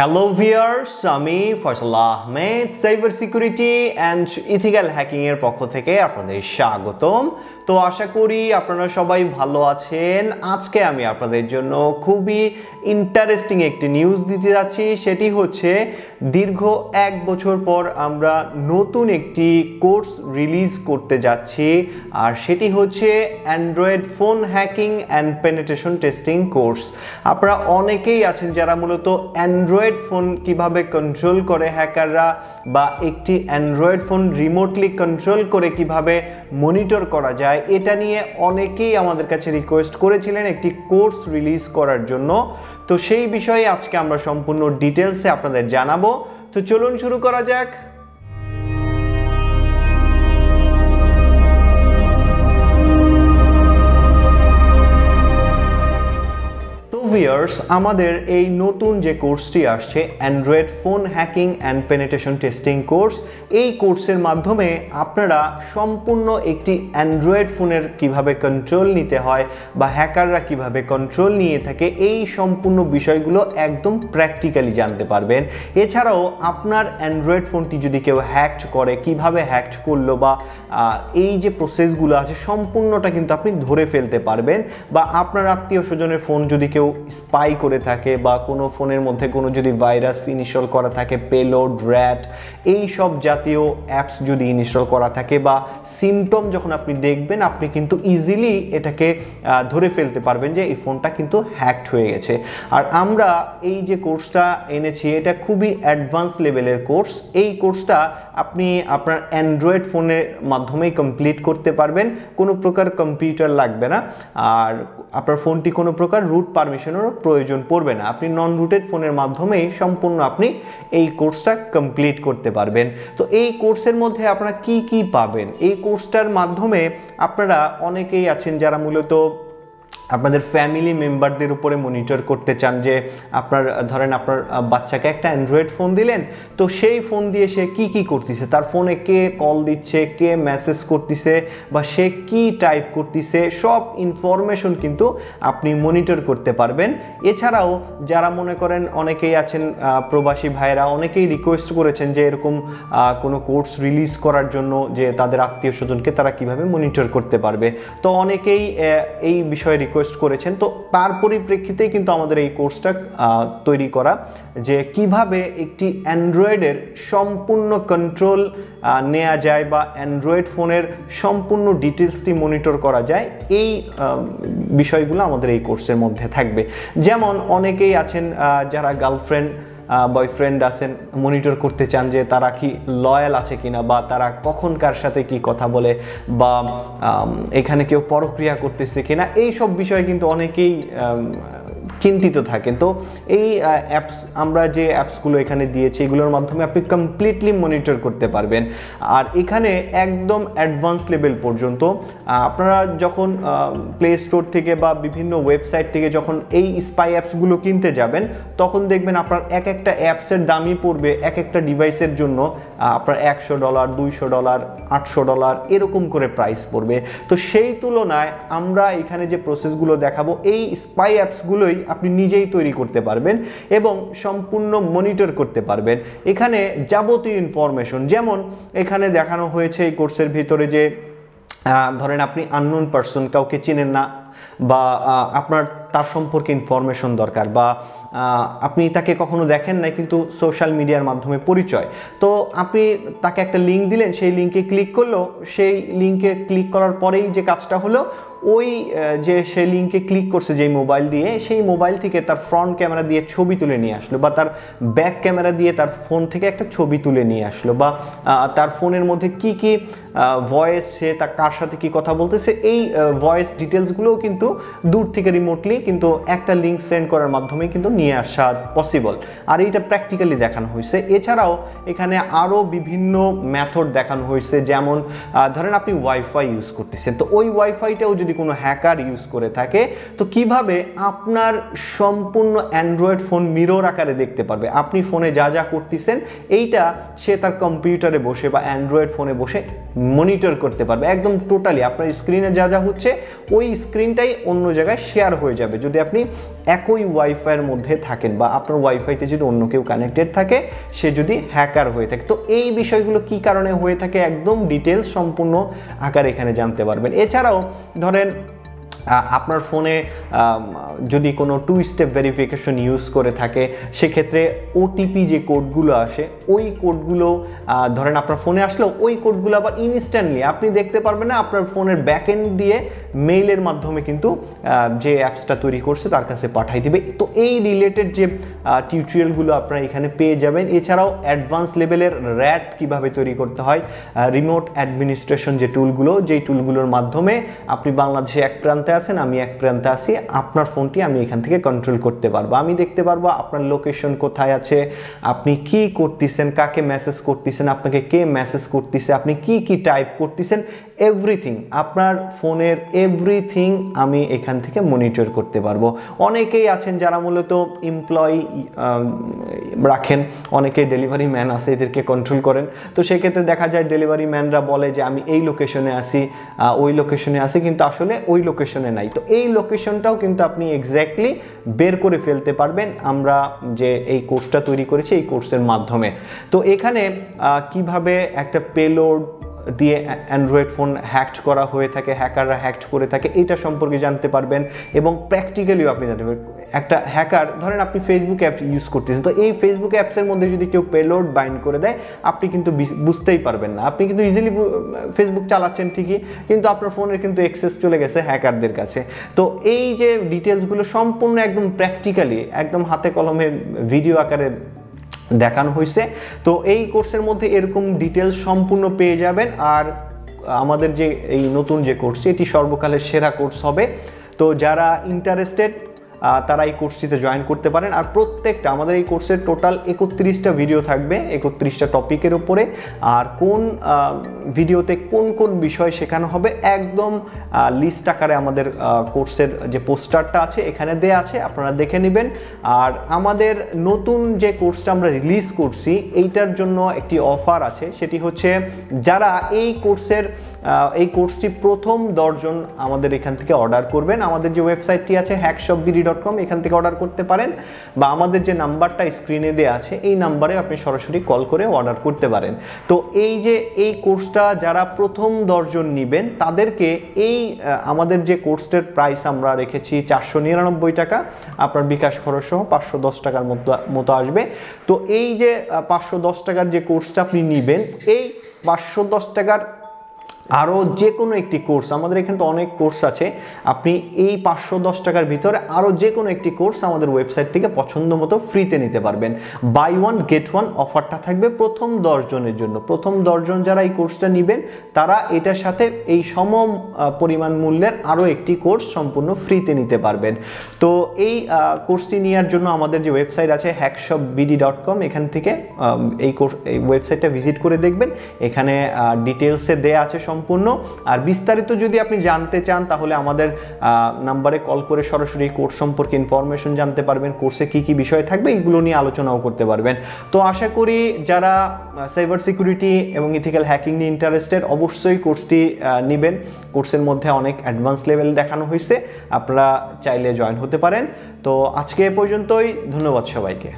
Hello viewers, আমি Faisal Ahmed cyber security and ethical hacking এর পক্ষ থেকে আপনাদের স্বাগতম। তো আশা করি আপনারা সবাই ভালো আছেন। আজকে আমি আপনাদের জন্য খুবই ইন্টারেস্টিং একটি নিউজ দিতে যাচ্ছি। সেটি হচ্ছে দীর্ঘ 1 বছর পর আমরা নতুন একটি কোর্স রিলিজ করতে যাচ্ছি, আর সেটি হচ্ছে Android phone hacking and penetration testing course. আপনারা অনেকেই আছেন যারা মূলত অ্যান্ড্রয়েড ফোন কিভাবে কন্ট্রোল করে হ্যাকাররা, বা একটি অ্যান্ড্রয়েড ফোন রিমোটলি কন্ট্রোল করে কিভাবে মনিটর করা যায়, এটা নিয়ে অনেকেই আমাদের কাছে রিকোয়েস্ট করেছিলেন একটি কোর্স রিলিজ করার জন্য। তো সেই বিষয়ে আজকে আমরা সম্পূর্ণ ডিটেলসে আপনাদের জানাবো। তো চলুন শুরু করা যাক। ভিউয়ার্স, আমাদের এই নতুন যে কোর্সটি আসছে Android phone hacking and penetration testing course, এই কোর্সের মাধ্যমে আপনারা সম্পূর্ণ একটি অ্যান্ড্রয়েড ফোনের কিভাবে কন্ট্রোল নিতে হয় বা হ্যাকাররা কিভাবে কন্ট্রোল নিয়ে থাকে, এই সম্পূর্ণ বিষয়গুলো একদম প্র্যাকটিক্যালি জানতে পারবেন। এছাড়াও আপনার অ্যান্ড্রয়েড ফোনটি যদি কেউ হ্যাকড করে, কিভাবে হ্যাকড করলো বা এই যে প্রসেসগুলো আছে সম্পূর্ণটা কিন্তু আপনি ধরে ফেলতে পারবেন। বা আপনার আত্মীয় স্বজনের ফোন যদি কেউ স্পাই করে থাকে, বা কোনো ফোনের মধ্যে কোনো যদি ভাইরাস ইনস্টল করা থাকে, পেলোড, র্যাট, এই সব জাতীয় অ্যাপস যদি ইনস্টল করা থাকে, বা সিমটম যখন আপনি দেখবেন, আপনি কিন্তু ইজিলি এটাকে ধরে ফেলতে পারবেন যে এই ফোনটা কিন্তু হ্যাকড হয়ে গেছে। আর আমরা এই যে কোর্সটা এনেছি এটা খুবই অ্যাডভান্স লেভেলের কোর্স। এই কোর্সটা আপনি আপনার অ্যান্ড্রয়েড ফোনের মাধ্যমেই কমপ্লিট করতে পারবেন, কোনো প্রকার কম্পিউটার লাগবে না, আর আপনার ফোনটি কোনো প্রকার রুট পারমিশনেরও প্রয়োজন পড়বে না। আপনি নন রুটেড ফোনের মাধ্যমেই সম্পূর্ণ আপনি এই কোর্সটা কমপ্লিট করতে পারবেন। তো এই কোর্সের মধ্যে আপনারা কি কি পাবেন, এই কোর্সটার মাধ্যমে আপনারা অনেকেই আছেন যারা মূলত আপনাদের ফ্যামিলি মেম্বারদের উপরে মনিটর করতে চান, যে আপনার ধরেন আপনার বাচ্চাকে একটা অ্যান্ড্রয়েড ফোন দিলেন, তো সেই ফোন দিয়ে সে কি কি করতেছে, তার ফোনে কে কল দিচ্ছে, কে মেসেজ করতেছে, বা সে কি টাইপ করতেছে, সব ইনফরমেশন কিন্তু আপনি মনিটর করতে পারবেন। এছাড়াও যারা মনে করেন অনেকেই আছেন প্রবাসী ভাইয়েরা, অনেকেই রিকোয়েস্ট করেছেন যে এরকম কোনো কোর্স রিলিজ করার জন্য, যে তাদের আত্মীয় স্বজনকে তারা কিভাবে মনিটর করতে পারবে। তো অনেকেই এই বিষয়ে রিকোয়েস্ট করেছেন। তো তার পরিপ্রেক্ষিতে কিন্তু আমাদের এই কোর্সটা তৈরি করা, যে কিভাবে একটি অ্যান্ড্রয়েডের সম্পূর্ণ কন্ট্রোল নেওয়া যায় বা অ্যান্ড্রয়েড ফোনের সম্পূর্ণ ডিটেলসটি মনিটর করা যায়, এই বিষয়গুলো আমাদের এই কোর্সের মধ্যে থাকবে। যেমন অনেকেই আছেন যারা গার্লফ্রেন্ড বয়ফ্রেন্ড আছেন, মনিটর করতে চান যে তারা কি লয়াল আছে কিনা, বা তারা কখন কার সাথে কি কথা বলে, বা এখানে কেউ পরক্রিয়া করতেছে কিনা, এই সব বিষয়ে কিন্তু অনেকেই চিন্তিত থাকেন। তো এই অ্যাপস, আমরা যে অ্যাপসগুলো এখানে দিয়েছি এগুলোর মাধ্যমে আপনি কমপ্লিটলি মনিটর করতে পারবেন। আর এখানে একদম অ্যাডভান্স লেভেল পর্যন্ত আপনারা যখন প্লে স্টোর থেকে বা বিভিন্ন ওয়েবসাইট থেকে যখন এই স্পাই অ্যাপসগুলো কিনতে যাবেন, তখন দেখবেন আপনার এক একটা অ্যাপসের দামই পড়বে এক একটা ডিভাইসের জন্য আপনার $100, $200, $800 এরকম করে প্রাইস পড়বে। তো সেই তুলনায় আমরা এখানে যে প্রসেসগুলো দেখাবো, এই স্পাই অ্যাপসগুলোই আপনি নিজেই তৈরি করতে পারবেন এবং সম্পূর্ণ মনিটর করতে পারবেন। এখানে যাবতীয় ইনফরমেশন, যেমন এখানে দেখানো হয়েছে এই কোর্সের ভিতরে যে ধরেন আপনি আননোন পারসন, কাউকে চিনেন না, বা আপনার তার সম্পর্কে ইনফরমেশন দরকার, বা আপনি তাকে কখনো দেখেন নাই কিন্তু সোশ্যাল মিডিয়ার মাধ্যমে পরিচয়, তো আপনি তাকে একটা লিঙ্ক দিলেন, সেই লিঙ্কে ক্লিক করলো, সেই লিঙ্কে ক্লিক করার পরেই যে কাজটা হলো, ওই যে সে লিঙ্কে ক্লিক করছে যেই মোবাইল দিয়ে, সেই মোবাইল থেকে তার ফ্রন্ট ক্যামেরা দিয়ে ছবি তুলে নিয়ে আসলো, বা তার ব্যাক ক্যামেরা দিয়ে তার ফোন থেকে একটা ছবি তুলে নিয়ে আসলো, বা তার ফোনের মধ্যে কি কি ভয়েস, সে তার কার সাথে কি কথা বলতেছে, এই ভয়েস ডিটেলসগুলোও কিন্তু দূর থেকে রিমোটলি কিন্তু একটা লিঙ্ক সেন্ড করার মাধ্যমে কিন্তু নিয়ে আসা পসিবল। আর এইটা প্র্যাকটিক্যালি দেখানো হয়েছে। এছাড়াও এখানে আরও বিভিন্ন মেথড দেখানো হয়েছে, যেমন ধরেন আপনি ওয়াইফাই ইউজ করতেছেন, তো ওই ওয়াইফাইটাও যদি কোনো হ্যাকার ইউজ করে থাকে, তো কিভাবে আপনার সম্পূর্ণ অ্যান্ড্রয়েড ফোন মিরর আকারে দেখতে পারবে, আপনি ফোনে যা যা করতেছেন এইটা সে তার কম্পিউটারে বসে বা অ্যান্ড্রয়েড ফোনে বসে মনিটর করতে পারবে। একদম টোটালি আপনার স্ক্রিনে যা যা হচ্ছে ওই স্ক্রিনটাই অন্য জায়গায় শেয়ার হয়ে যাবে যদি আপনি একই ওয়াইফাইয়ের মধ্যে থাকেন বা আপনার ওয়াইফাইতে যদি অন্য কেউ কানেক্টেড থাকে, সে যদি হ্যাকার হয়ে থাকে। তো এই বিষয়গুলো কি কারণে হয়ে থাকে একদম ডিটেলস সম্পূর্ণ আকারে এখানে জানতে পারবেন। এছাড়াও ধরেন আপনার ফোনে যদি কোনো 2 স্টেপ ভেরিফিকেশন ইউজ করে থাকে, সেক্ষেত্রে ওটিপি যে কোডগুলো আসে ওই কোডগুলো ধরেন আপনার ফোনে আসলো, ওই কোডগুলো আবার ইনস্ট্যান্টলি আপনি দেখতে পারবেন না, আপনার ফোনের ব্যাকএন্ড দিয়ে মেইলের মাধ্যমে কিন্তু যে অ্যাপসটা তৈরি করছে তার কাছে পাঠাই দিবে। তো এই রিলেটেড যে টিউটোরিয়ালগুলো আপনারা এখানে পেয়ে যাবেন। এছাড়াও অ্যাডভান্স লেভেলের র্যাট কিভাবে তৈরি করতে হয়, রিমোট অ্যাডমিনিস্ট্রেশন যে টুলগুলো, যেই টুলগুলোর মাধ্যমে আপনি বাংলাদেশে এক প্রান্তে আছেন, আমি এক প্রান্তে আছি, আপনার ফোনটি আমি এখান থেকে কন্ট্রোল করতে পারবো। আমি দেখতে পারবো আপনার লোকেশন কোথায় আছে, আপনি কি করতেছেন, কাকে মেসেজ করতেছেন, আপনাকে কে মেসেজ করতেছে, আপনি কি কি টাইপ করতেছেন, এভরিথিং, আপনার ফোনের এভরিথিং আমি এখান থেকে মনিটর করতে পারবো। অনেকেই আছেন যারা মূলত এমপ্লয়ি রাখেন, অনেকে ডেলিভারি ম্যান আছে, এদেরকে কন্ট্রোল করেন। তো সেক্ষেত্রে দেখা যায় ডেলিভারি ম্যানরা বলে যে আমি এই লোকেশনে আসি, ওই লোকেশনে আসি, কিন্তু আসলে ওই লোকেশনে নাই। তো এই লোকেশনটাও কিন্তু আপনি এক্স্যাক্টলি বের করে ফেলতে পারবেন আমরা যে এই কোর্সটা তৈরি করেছি এই কোর্সের মাধ্যমে। তো এখানে কিভাবে একটা পেলোড দিয়ে অ্যান্ড্রয়েড ফোন হ্যাকড করা হয়ে থাকে, হ্যাকাররা হ্যাকড করে থাকে, এটা সম্পর্কে জানতে পারবেন এবং প্র্যাকটিক্যালিও আপনি জানতে পারবেন। একটা হ্যাকার ধরেন আপনি ফেসবুক অ্যাপ ইউজ করতেছেন, তো এই ফেসবুক অ্যাপসের মধ্যে যদি কেউ পেলোড বাইন্ড করে দেয় আপনি কিন্তু বুঝতেই পারবেন না। আপনি কিন্তু ইজিলি ফেসবুক চালাচ্ছেন ঠিকই, কিন্তু আপনার ফোনের কিন্তু অ্যাক্সেস চলে গেছে হ্যাকারদের কাছে। তো এই যে ডিটেলসগুলো সম্পূর্ণ একদম প্র্যাকটিক্যালি একদম হাতে কলমে ভিডিও আকারে দেখানো হয়েছে। তো এই কোর্সের মধ্যে এরকম ডিটেলস সম্পূর্ণ পেয়ে যাবেন। আর আমাদের যে এই নতুন যে কোর্সটি, এটি সর্বকালের সেরা কোর্স হবে। তো যারা ইন্টারেস্টেড তারা এই কোর্সটিতে জয়েন করতে পারেন। আর প্রত্যেকটা আমাদের এই কোর্সের টোটাল 31টা ভিডিও থাকবে, 31টা টপিকের উপরে। আর কোন ভিডিওতে কোন কোন বিষয় শেখানো হবে একদম লিস্ট আকারে আমাদের কোর্সের যে পোস্টারটা আছে এখানে দেয়া আছে, আপনারা দেখে নেবেন। আর আমাদের নতুন যে কোর্সটা আমরা রিলিজ করছি এইটার জন্য একটি অফার আছে, সেটি হচ্ছে যারা এই কোর্সটি প্রথম 10 জন আমাদের এখান থেকে অর্ডার করবেন, আমাদের যে ওয়েবসাইটটি আছে hackshopbd.com, এখান থেকে অর্ডার করতে পারেন, বা আমাদের যে নাম্বারটা স্ক্রিনে দেওয়া আছে এই নাম্বারে আপনি সরাসরি কল করে অর্ডার করতে পারেন। তো এই কোর্সটা যারা প্রথম 10 জন নেবেন তাদেরকে আমাদের যে কোর্সের প্রাইস আমরা রেখেছি 499 টাকা, আপনার বিকাশ খরচ সহ 510 টাকার মতো আসবে। তো এই যে 510 টাকার যে কোর্সটা আপনি নেবেন, এই 510 টাকার আরও যে কোনো একটি কোর্স, আমাদের এখানে তো অনেক কোর্স আছে, আপনি এই 510 টাকার ভিতরে আরও যে কোনো একটি কোর্স আমাদের ওয়েবসাইট থেকে পছন্দ মতো ফ্রিতে নিতে পারবেন। বাই 1 গেট 1 অফারটা থাকবে প্রথম 10 জনের জন্য। প্রথম 10 জন যারা এই কোর্সটা নেবেন তারা এটার সাথে এই সম পরিমাণ মূল্যের আরও একটি কোর্স সম্পূর্ণ ফ্রিতে নিতে পারবেন। তো এই কোর্সটি নেওয়ার জন্য আমাদের যে ওয়েবসাইট আছে hackshopbd.com, এখান থেকে এই ওয়েবসাইটটা ভিজিট করে দেখবেন, এখানে ডিটেলসে দেয়া আছে সম্পূর্ণ। আর বিস্তারিত যদি আপনি জানতে চান তাহলে আমাদের নাম্বারে কল করে সরাসরি কোর্স সম্পর্কে ইনফরমেশন জানতে পারবেন, কোর্সে কি কি বিষয় থাকবে এগুলো নিয়ে আলোচনাও করতে পারবেন। তো আশা করি যারা সাইবার সিকিউরিটি এবং ইথিক্যাল হ্যাকিং নিয়ে ইন্টারেস্টেড অবশ্যই কোর্সটি নেবেন। কোর্সের মধ্যে অনেক অ্যাডভান্স লেভেল দেখানো হয়েছে, আপনারা চাইলে জয়েন হতে পারেন। তো আজকে এ পর্যন্তই, ধন্যবাদ সবাইকে।